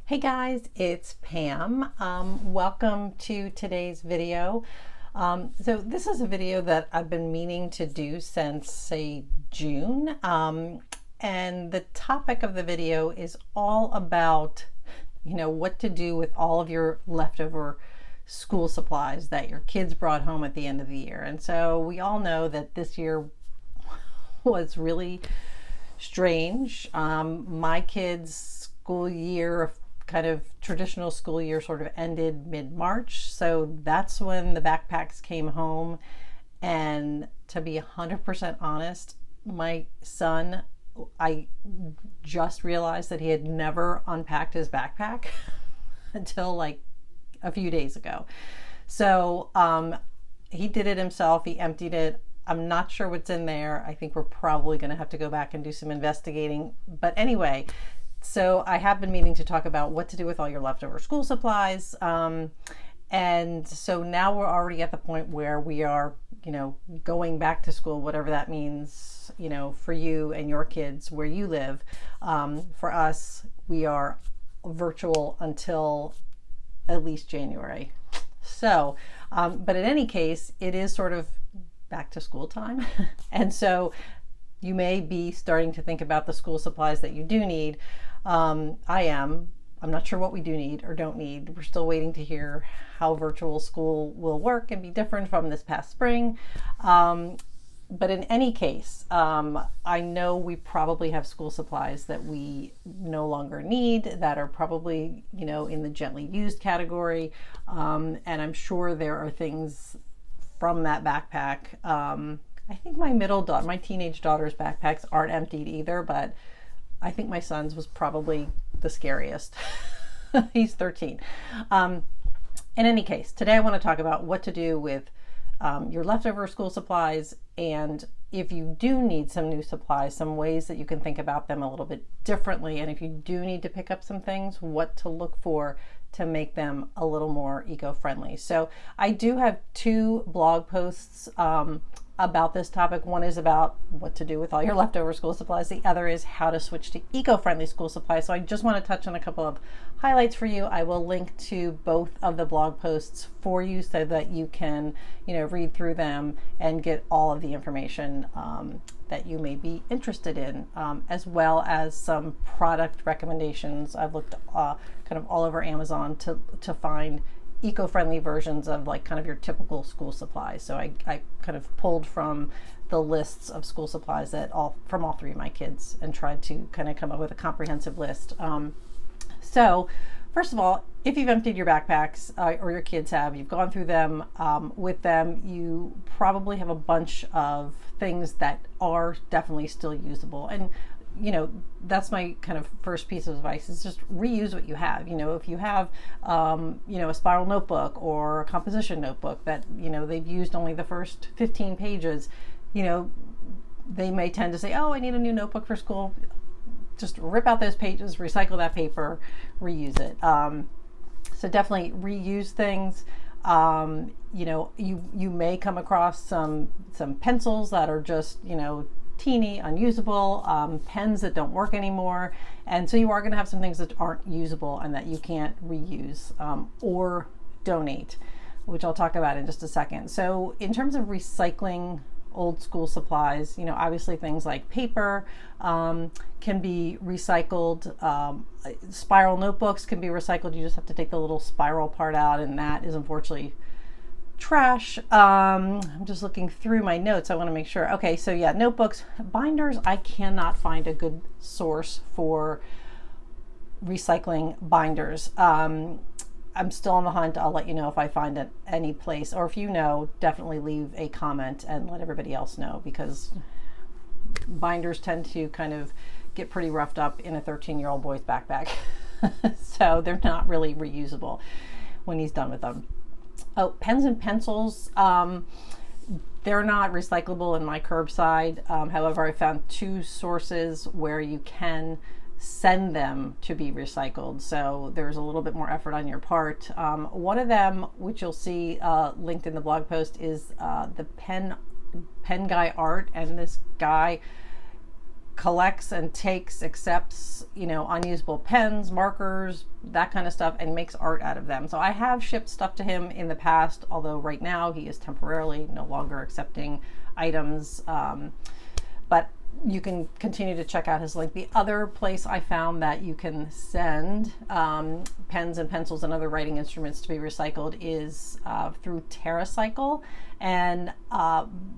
Hey guys, it's Pam. Welcome to today's video. So this is a video that I've been meaning to do since, say, June. And the topic of the video is all about, what to do with all of your leftover school supplies that your kids brought home at the end of the year. And so we all know that this year was really strange. My kids' school year, kind of traditional school year, sort of ended mid-March. So that's when the backpacks came home. And to be 100% honest, my son, I just realized that he had never unpacked his backpack until like a few days ago. So he did it himself. He emptied it. I'm not sure what's in there. I think we're probably going to have to go back and do some investigating. But anyway, so I have been meaning to talk about what to do with all your leftover school supplies. And so now we're already at the point where we are, going back to school, whatever that means, for you and your kids where you live. For us, we are virtual until at least January. So, but in any case, it is sort of back to school time. And so you may be starting to think about the school supplies that you do need. I'm not sure what we do need or don't need. We're still waiting to hear how virtual school will work and be different from this past spring. But in any case, I know we probably have school supplies that we no longer need that are probably, in the gently used category. And I'm sure there are things from that backpack. I think my teenage daughter's backpacks aren't emptied either, but I think my son's was probably the scariest. He's 13. In any case, today I want to talk about what to do with your leftover school supplies, and if you do need some new supplies, some ways that you can think about them a little bit differently, and if you do need to pick up some things, what to look for to make them a little more eco-friendly. So I do have two blog posts about this topic. One is about what to do with all your leftover school supplies. The other is how to switch to eco-friendly school supplies. So I just want to touch on a couple of highlights for you. I will link to both of the blog posts for you so that you can, read through them and get all of the information that you may be interested in, as well as some product recommendations. I've looked kind of all over Amazon to find eco-friendly versions of like kind of your typical school supplies. So I kind of pulled from the lists of school supplies from all three of my kids and tried to kind of come up with a comprehensive list. So first of all, if you've emptied your backpacks or your kids have, you've gone through them with them, you probably have a bunch of things that are definitely still usable. And that's my kind of first piece of advice is just reuse what you have. If you have, a spiral notebook or a composition notebook that, they've used only the first 15 pages, they may tend to say, oh, I need a new notebook for school. Just rip out those pages, recycle that paper, reuse it. So definitely reuse things. You may come across some pencils that are just, teeny, unusable, pens that don't work anymore. And so you are going to have some things that aren't usable and that you can't reuse or donate, which I'll talk about in just a second. So in terms of recycling old school supplies, obviously things like paper can be recycled. Spiral notebooks can be recycled. You just have to take the little spiral part out, and that is unfortunately trash. I'm just looking through my notes. I want to make sure. Okay, so yeah, notebooks, binders. I cannot find a good source for recycling binders. I'm still on the hunt. I'll let you know if I find it any place, or if you know, definitely leave a comment and let everybody else know, because binders tend to kind of get pretty roughed up in a 13-year-old boy's backpack. So they're not really reusable when he's done with them. Oh, pens and pencils. They're not recyclable in my curbside. However, I found two sources where you can send them to be recycled. So there's a little bit more effort on your part. One of them, which you'll see linked in the blog post, is the pen guy art. And this guy collects and takes, accepts, unusable pens, markers, that kind of stuff, and makes art out of them. So I have shipped stuff to him in the past, although right now he is temporarily no longer accepting items. But you can continue to check out his link. The other place I found that you can send pens and pencils and other writing instruments to be recycled is through TerraCycle. And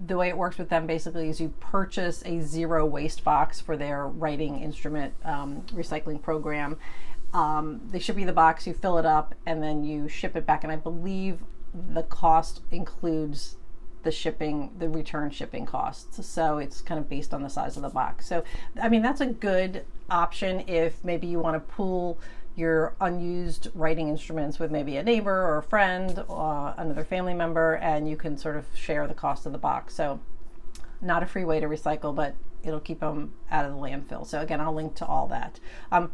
the way it works with them basically is you purchase a zero waste box for their writing instrument recycling program. They ship you the box, you fill it up, and then you ship it back. And I believe the cost includes the return shipping costs. So it's kind of based on the size of the box. So, I mean, that's a good option if maybe you want to pool your unused writing instruments with maybe a neighbor or a friend or another family member, and you can sort of share the cost of the box. So not a free way to recycle, but it'll keep them out of the landfill. So again, I'll link to all that.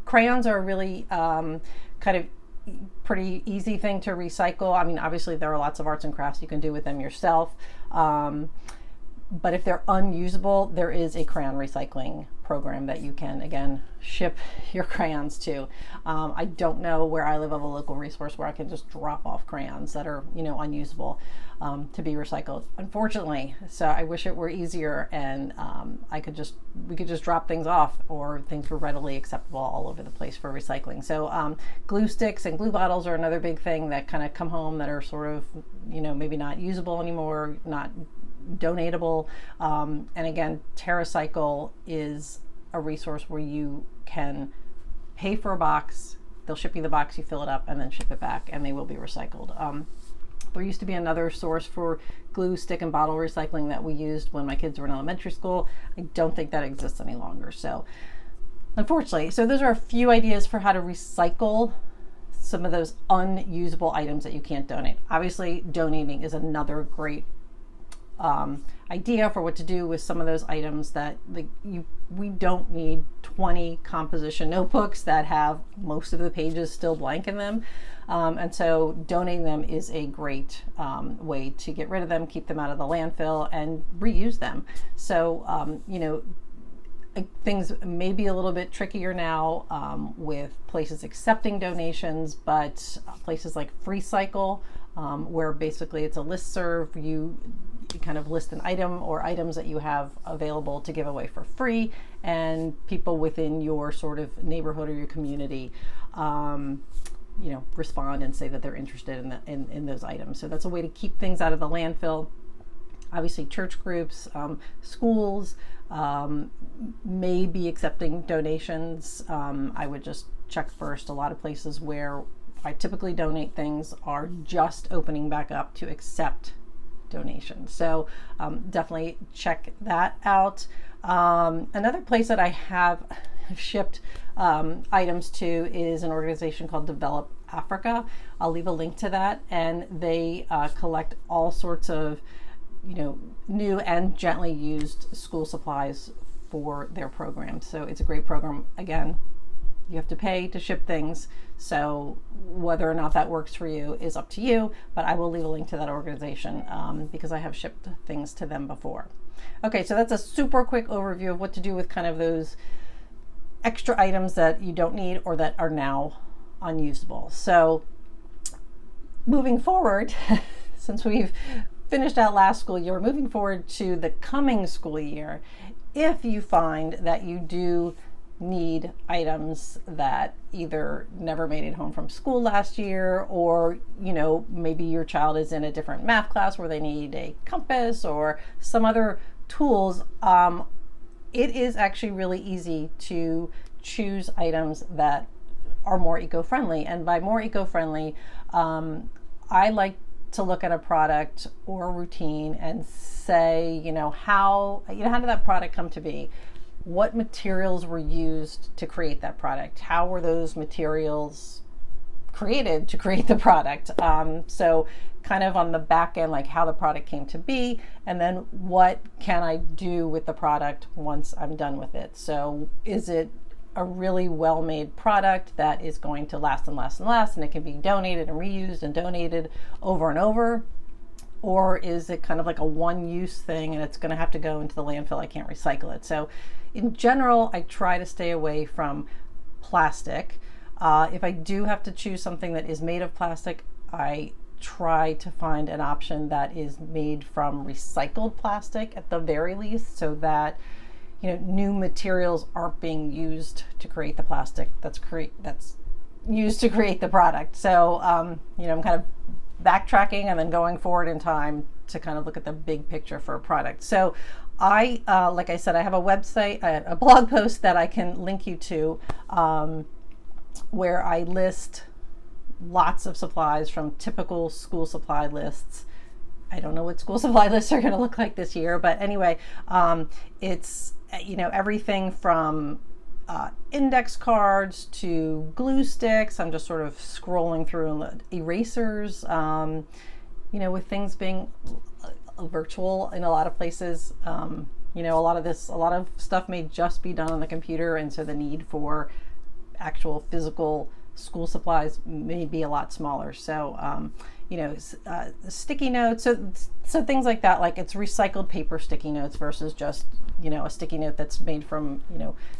Crayons are really kind of pretty easy thing to recycle. I mean, obviously there are lots of arts and crafts you can do with them yourself. But if they're unusable, there is a crayon recycling program that you can, again, ship your crayons to. I don't know where I live of a local resource where I can just drop off crayons that are, unusable to be recycled, unfortunately. So I wish it were easier and we could just drop things off, or things were readily acceptable all over the place for recycling. So glue sticks and glue bottles are another big thing that kind of come home that are sort of, maybe not usable anymore, not donatable. And again, TerraCycle is a resource where you can pay for a box, they'll ship you the box, you fill it up, and then ship it back, and they will be recycled. There used to be another source for glue, stick, and bottle recycling that we used when my kids were in elementary school. I don't think that exists any longer. So unfortunately, so those are a few ideas for how to recycle some of those unusable items that you can't donate. Obviously, donating is another great idea for what to do with some of those items that we don't need 20 composition notebooks that have most of the pages still blank in them. And so donating them is a great way to get rid of them, keep them out of the landfill, and reuse them. So, things may be a little bit trickier now with places accepting donations, but places like FreeCycle, where basically it's a listserv, you kind of list an item or items that you have available to give away for free, and people within your sort of neighborhood or your community respond and say that they're interested in those items. So that's a way to keep things out of the landfill. Obviously, church groups, schools may be accepting donations. I would just check first. A lot of places where I typically donate things are just opening back up to accept donations. So definitely check that out. Another place that I have shipped items to is an organization called Develop Africa. I'll leave a link to that, and they collect all sorts of new and gently used school supplies for their program. So it's a great program. Again, you have to pay to ship things, so whether or not that works for you is up to you, but I will leave a link to that organization because I have shipped things to them before. Okay, so that's a super quick overview of what to do with kind of those extra items that you don't need or that are now unusable. So moving forward, since we've finished out last school year, we're moving forward to the coming school year. If you find that you do need items that either never made it home from school last year, or maybe your child is in a different math class where they need a compass or some other tools, it is actually really easy to choose items that are more eco-friendly. And by more eco-friendly, I like to look at a product or a routine and say, how did that product come to be? What materials were used to create that product? How were those materials created to create the product? So kind of on the back end, like how the product came to be, and then what can I do with the product once I'm done with it? So is it a really well-made product that is going to last and last and last, and it can be donated and reused and donated over and over? or is it kind of like a one-use thing and it's going to have to go into the landfill? I can't recycle it. So in general, I try to stay away from plastic. If I do have to choose something that is made of plastic, I try to find an option that is made from recycled plastic at the very least, so that new materials aren't being used to create the plastic that's used to create the product. So I'm kind of backtracking and then going forward in time to kind of look at the big picture for a product. So like I said, I have a website, a blog post that I can link you to, where I list lots of supplies from typical school supply lists. I don't know what school supply lists are going to look like this year, but anyway, it's everything from index cards to glue sticks. I'm just sort of scrolling through erasers, with things being virtual in a lot of places. A lot of stuff may just be done on the computer, and so the need for actual physical school supplies may be a lot smaller. So, sticky notes, so things like that, like it's recycled paper sticky notes versus just, a sticky note that's made from,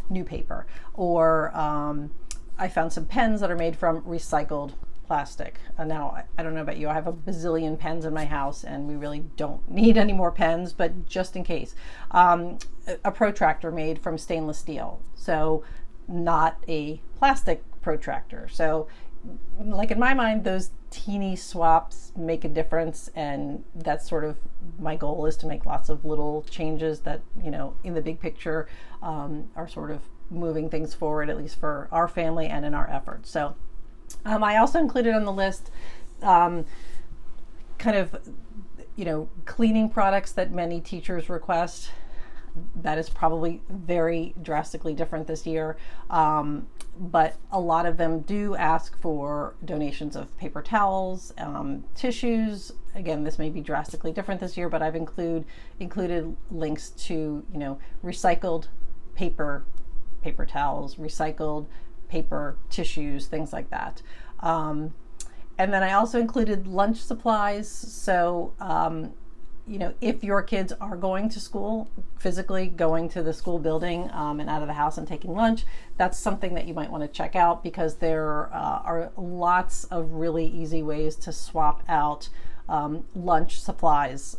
new paper. Or I found some pens that are made from recycled plastic. Now, I don't know about you, I have a bazillion pens in my house and we really don't need any more pens, but just in case. A protractor made from stainless steel, so not a plastic protractor. So like in my mind, those teeny swaps make a difference, and that's sort of my goal, is to make lots of little changes that, in the big picture, are sort of moving things forward, at least for our family and in our efforts. So I also included on the list kind of, cleaning products that many teachers request. That is probably very drastically different this year. But a lot of them do ask for donations of paper towels, tissues. Again, this may be drastically different this year, but I've included links to, recycled paper towels, recycled paper tissues, things like that. And then I also included lunch supplies. So, if your kids are going to school, physically going to the school building and out of the house and taking lunch, that's something that you might want to check out, because there are lots of really easy ways to swap out lunch supplies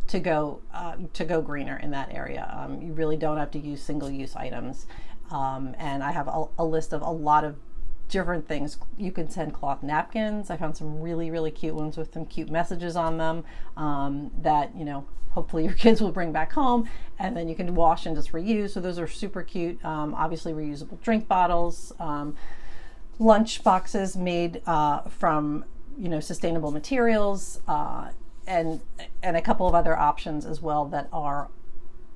to go greener in that area. You really don't have to use single-use items. And I have a list of a lot of different things. You can send cloth napkins. I found some really, really cute ones with some cute messages on them that, hopefully your kids will bring back home, and then you can wash and just reuse. So those are super cute. Obviously reusable drink bottles, lunch boxes made from, sustainable materials, and a couple of other options as well that are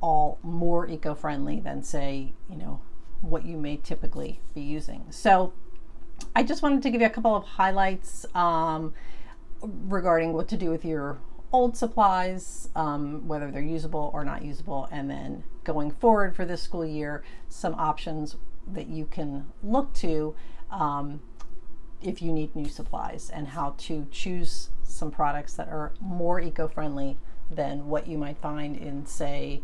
all more eco-friendly than, say, what you may typically be using. So I just wanted to give you a couple of highlights regarding what to do with your old supplies, whether they're usable or not usable, and then going forward for this school year, some options that you can look to if you need new supplies, and how to choose some products that are more eco-friendly than what you might find in, say,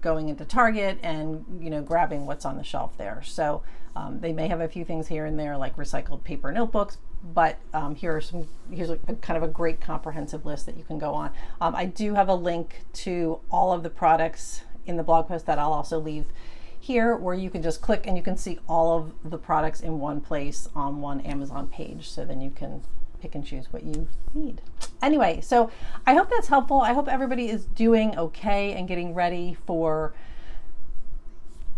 going into Target and, grabbing what's on the shelf there. So they may have a few things here and there, like recycled paper notebooks, but here's a kind of a great comprehensive list that you can go on. I do have a link to all of the products in the blog post that I'll also leave here, where you can just click and you can see all of the products in one place on one Amazon page. So then you can pick and choose what you need. Anyway, so I hope that's helpful. I hope everybody is doing okay and getting ready for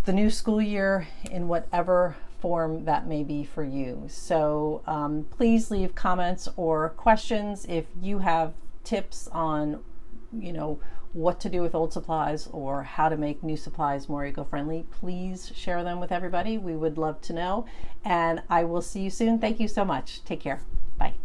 the new school year in whatever form that may be for you. So please leave comments or questions if you have tips on, what to do with old supplies or how to make new supplies more eco-friendly. Please share them with everybody. We would love to know. And I will see you soon. Thank you so much. Take care. Bye.